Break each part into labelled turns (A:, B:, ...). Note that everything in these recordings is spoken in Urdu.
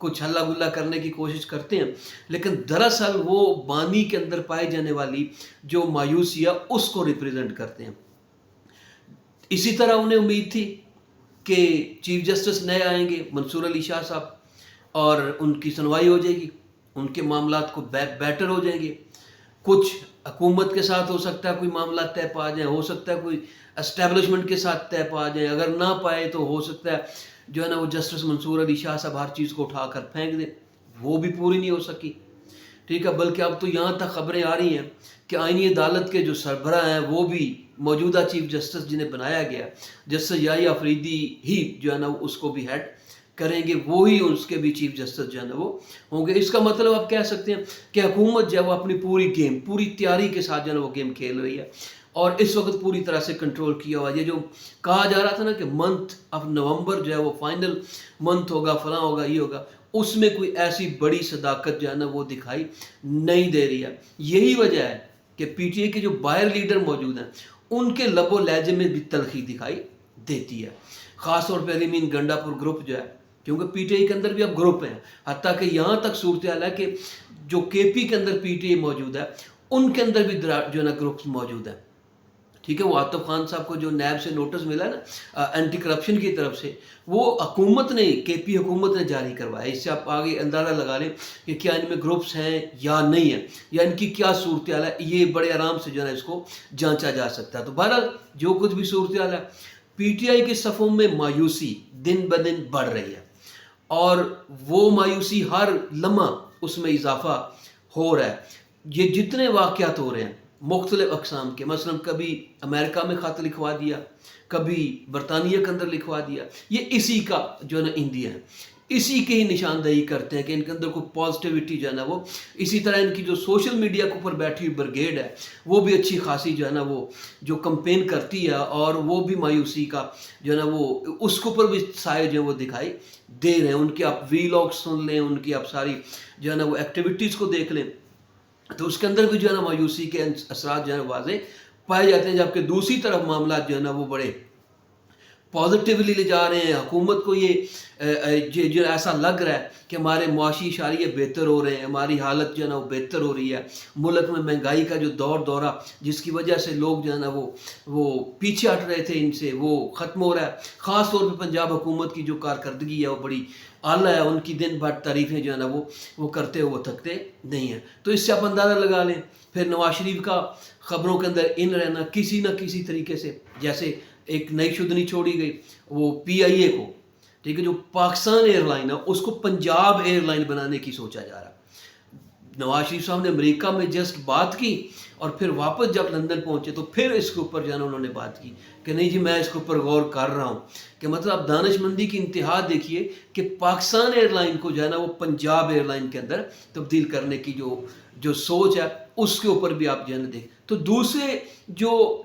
A: کچھ ہلا گلا کرنے کی کوشش کرتے ہیں، لیکن دراصل وہ بانی کے اندر پائے جانے والی جو مایوسی ہے اس کو ریپریزنٹ کرتے ہیں۔ اسی طرح انہیں امید تھی کہ چیف جسٹس نئے آئیں گے، منصور علی شاہ صاحب، اور ان کی سنوائی ہو جائے گی، ان کے معاملات کو بیٹر ہو جائیں گے۔ کچھ حکومت کے ساتھ ہو سکتا ہے کوئی معاملات طے پا جائیں، ہو سکتا ہے کوئی اسٹیبلشمنٹ کے ساتھ طے پا جائیں، اگر نہ پائے تو ہو سکتا ہے جو ہے نا وہ جسٹس منصور علی شاہ صاحب ہر چیز کو اٹھا کر پھینک دیں، وہ بھی پوری نہیں ہو سکی، ٹھیک ہے۔ بلکہ اب تو یہاں تک خبریں آ رہی ہیں کہ آئینی عدالت کے جو سربراہ ہیں وہ بھی موجودہ چیف جسٹس جنہیں بنایا گیا جسٹس یحییٰ آفریدی ہی جو ہے نا اس کو بھی ہیڈ کریں گے، وہی اس کے بھی چیف جسٹس جو ہے نا وہ ہوں گے۔ اس کا مطلب آپ کہہ سکتے ہیں کہ حکومت جو ہے وہ اپنی پوری گیم، پوری تیاری کے ساتھ جو ہے نا وہ گیم کھیل رہی ہے، اور اس وقت پوری طرح سے کنٹرول کیا ہوا ہے۔ یہ جو کہا جا رہا تھا نا کہ منتھ آف نومبر جو ہے وہ فائنل منتھ ہوگا، فلاں ہوگا، یہ ہوگا، اس میں کوئی ایسی بڑی صداقت جو ہے نا وہ دکھائی نہیں دے رہی ہے۔ یہی وجہ ہے کہ پی ٹی آئی کے جو باہر لیڈر موجود ہیں ان کے لب و لہجے میں بھی تلخی دکھائی دیتی ہے، خاص طور پہ علی امین گنڈا پور گروپ جو ہے، کیونکہ پی ٹی آئی کے اندر بھی اب گروپ ہیں، حتیٰ کہ یہاں تک صورتحال ہے کہ جو کے پی کے اندر پی ٹی آئی موجود ہے ان کے اندر بھی جو ہے نا گروپس موجود ہیں، ٹھیک ہے۔ وہ عاطف خان صاحب کو جو نیب سے نوٹس ملا نا اینٹی کرپشن کی طرف سے، وہ حکومت نے، کے پی حکومت نے جاری کروایا۔ اس سے آپ آگے اندازہ لگا لیں کہ کیا ان میں گروپس ہیں یا نہیں ہیں، یا ان کی کیا صورتحال ہے، یہ بڑے آرام سے جو ہے نا اس کو جانچا جا سکتا ہے۔ تو بہرحال جو کچھ بھی صورتحال ہے، پی ٹی آئی کے صفوں میں مایوسی دن بدن بڑھ رہی ہے، اور وہ مایوسی ہر لمحہ اس میں اضافہ ہو رہا ہے۔ یہ جتنے واقعات ہو رہے ہیں مختلف اقسام کے، مثلا کبھی امریکہ میں خط لکھوا دیا، کبھی برطانیہ کے اندر لکھوا دیا، یہ اسی کا جو ہے نا انڈیا ہے، اسی کی ہی نشاندہی کرتے ہیں کہ ان کے اندر کوئی پازیٹیوٹی جو ہے نا وہ، اسی طرح ان کی جو سوشل میڈیا کے اوپر بیٹھی ہوئی برگیڈ ہے وہ بھی اچھی خاصی جو ہے نا وہ جو کمپین کرتی ہے، اور وہ بھی مایوسی کا جو ہے نا وہ اس کے اوپر بھی سائے جو ہے وہ دکھائی دے رہے ہیں۔ ان کی آپ وی لاگ سن لیں، ان کی آپ ساری جو ہے نا وہ ایکٹیویٹیز کو دیکھ لیں، تو اس کے اندر بھی جو ہے نا مایوسی کے اثرات جو ہے نا واضح پائے جاتے ہیں، جبکہ دوسری طرف معاملات جو ہے نا وہ بڑے پازیٹیولی لے جا رہے ہیں۔ حکومت کو یہ جو ایسا لگ رہا ہے کہ ہمارے معاشی اشاریے بہتر ہو رہے ہیں، ہماری حالت جو ہے نا وہ بہتر ہو رہی ہے، ملک میں مہنگائی کا جو دورہ جس کی وجہ سے لوگ جو ہے نا وہ پیچھے ہٹ رہے تھے ان سے، وہ ختم ہو رہا ہے۔ خاص طور پہ پنجاب حکومت کی جو کارکردگی ہے وہ بڑی اعلیٰ ہے، ان کی دن بھر تعریفیں جو ہے نا وہ کرتے ہوئے تھکتے نہیں ہیں۔ تو اس سے آپ اندازہ لگا لیں۔ پھر نواز شریف کا خبروں کے اندر ان رہنا کسی نہ کسی طریقے سے، جیسے ایک نئی شدنی چھوڑی گئی وہ پی آئی اے کو، ٹھیک ہے، جو پاکستان ایئر لائن ہے اس کو پنجاب ایئر لائن بنانے کی سوچا جا رہا ہے۔ نواز شریف صاحب نے امریکہ میں جسٹ بات کی، اور پھر واپس جب لندن پہنچے تو پھر اس کے اوپر جو ہے نا انہوں نے بات کی کہ نہیں جی میں اس کے اوپر غور کر رہا ہوں، کہ مطلب دانش مندی کی انتہا دیکھیے کہ پاکستان ایئر لائن کو جو ہے نا وہ پنجاب ایئر لائن کے اندر تبدیل کرنے کی جو سوچ ہے اس کے اوپر بھی آپ جو ہے نا دیکھ، تو دوسرے جو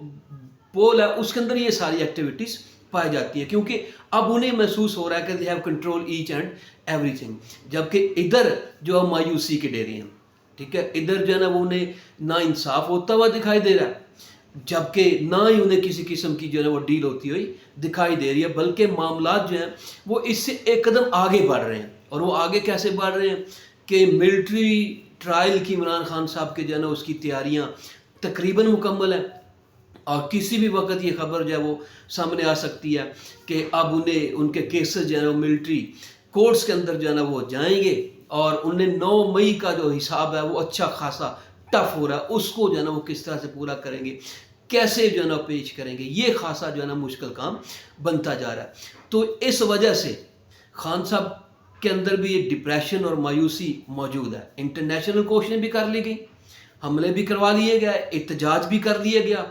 A: پول ہے اس کے اندر یہ ساری ایکٹیویٹیز پائی جاتی ہیں، کیونکہ اب انہیں محسوس ہو رہا ہے کہ they have control each and everything، جبکہ ادھر جو مایوسی کے ڈیرے ہیں، ٹھیک ہے، ادھر جو ہے نا وہ انہیں نا انصاف ہوتا ہوا دکھائی دے رہا ہے، جبکہ نہ ہی انہیں کسی قسم کی جو ہے نا وہ ڈیل ہوتی ہوئی دکھائی دے رہی ہے، بلکہ معاملات جو ہیں وہ اس سے ایک قدم آگے بڑھ رہے ہیں۔ اور وہ آگے کیسے بڑھ رہے ہیں کہ ملٹری ٹرائل کی عمران خان صاحب کے جو ہے نا اس کی تیاریاں تقریباً مکمل ہیں، اور کسی بھی وقت یہ خبر جو ہے وہ سامنے آ سکتی ہے کہ اب انہیں ان کے کیسز جو ہے نا وہ ملٹری کورٹس کے اندر جو ہے نا وہ جائیں گے، اور انہیں 9 مئی کا جو حساب ہے وہ اچھا خاصا ٹف ہو رہا ہے، اس کو جو ہے نا وہ کس طرح سے پورا کریں گے، کیسے جو ہے نا پیش کریں گے، یہ خاصا جو ہے نا مشکل کام بنتا جا رہا ہے۔ تو اس وجہ سے خان صاحب کے اندر بھی یہ ڈپریشن اور مایوسی موجود ہے۔ انٹرنیشنل کوششیں بھی کر لی گئی، حملے بھی کروا لیے گئے، احتجاج بھی کر لیا گیا،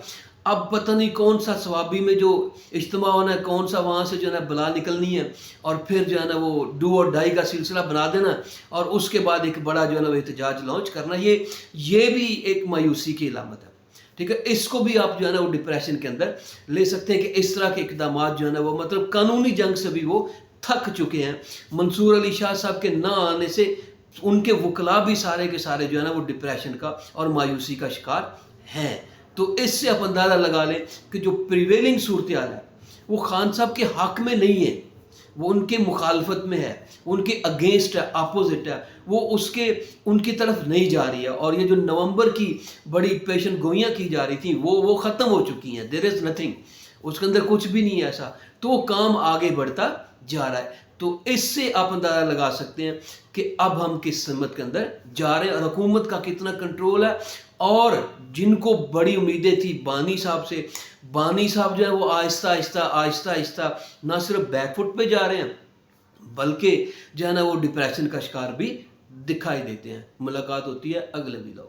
A: اب پتہ نہیں کون سا ثوابی میں جو اجتماع ہونا ہے، کون سا وہاں سے جو ہے نا بلا نکلنی ہے، اور پھر جو ہے نا وہ ڈو اور ڈائی کا سلسلہ بنا دینا، اور اس کے بعد ایک بڑا جو ہے نا وہ احتجاج لانچ کرنا، یہ بھی ایک مایوسی کی علامت ہے، ٹھیک ہے۔ اس کو بھی آپ جو ہے نا وہ ڈپریشن کے اندر لے سکتے ہیں کہ اس طرح کے اقدامات جو ہے نا وہ مطلب قانونی جنگ سے بھی وہ تھک چکے ہیں۔ منصور علی شاہ صاحب کے نہ آنے سے ان کے وکلاء بھی سارے کے سارے جو ہے نا وہ ڈپریشن کا اور مایوسی کا شکار ہیں۔ تو اس سے آپ اندازہ لگا لیں کہ جو پریویلنگ صورتحال ہے وہ خان صاحب کے حق میں نہیں ہے، وہ ان کے مخالفت میں ہے، ان کے اگینسٹ ہے، اپوزٹ ہے، وہ ان کی طرف نہیں جا رہی ہے. اور یہ جو نومبر کی بڑی پیشن گوئیاں کی جا رہی تھیں وہ ختم ہو چکی ہیں. دیر از نتھنگ، اس کے اندر کچھ بھی نہیں ہے ایسا. تو وہ کام آگے بڑھتا جا رہا ہے. تو اس سے آپ اندازہ لگا سکتے ہیں کہ اب ہم کس سمت کے اندر جا رہے ہیں اور حکومت کا کتنا کنٹرول ہے. اور جن کو بڑی امیدیں تھی بانی صاحب سے، بانی صاحب جو ہے وہ آہستہ آہستہ نہ صرف بیک فٹ پہ جا رہے ہیں بلکہ جو ہے نا وہ ڈپریشن کا شکار بھی دکھائی دیتے ہیں. ملاقات ہوتی ہے اگلے ویڈیو.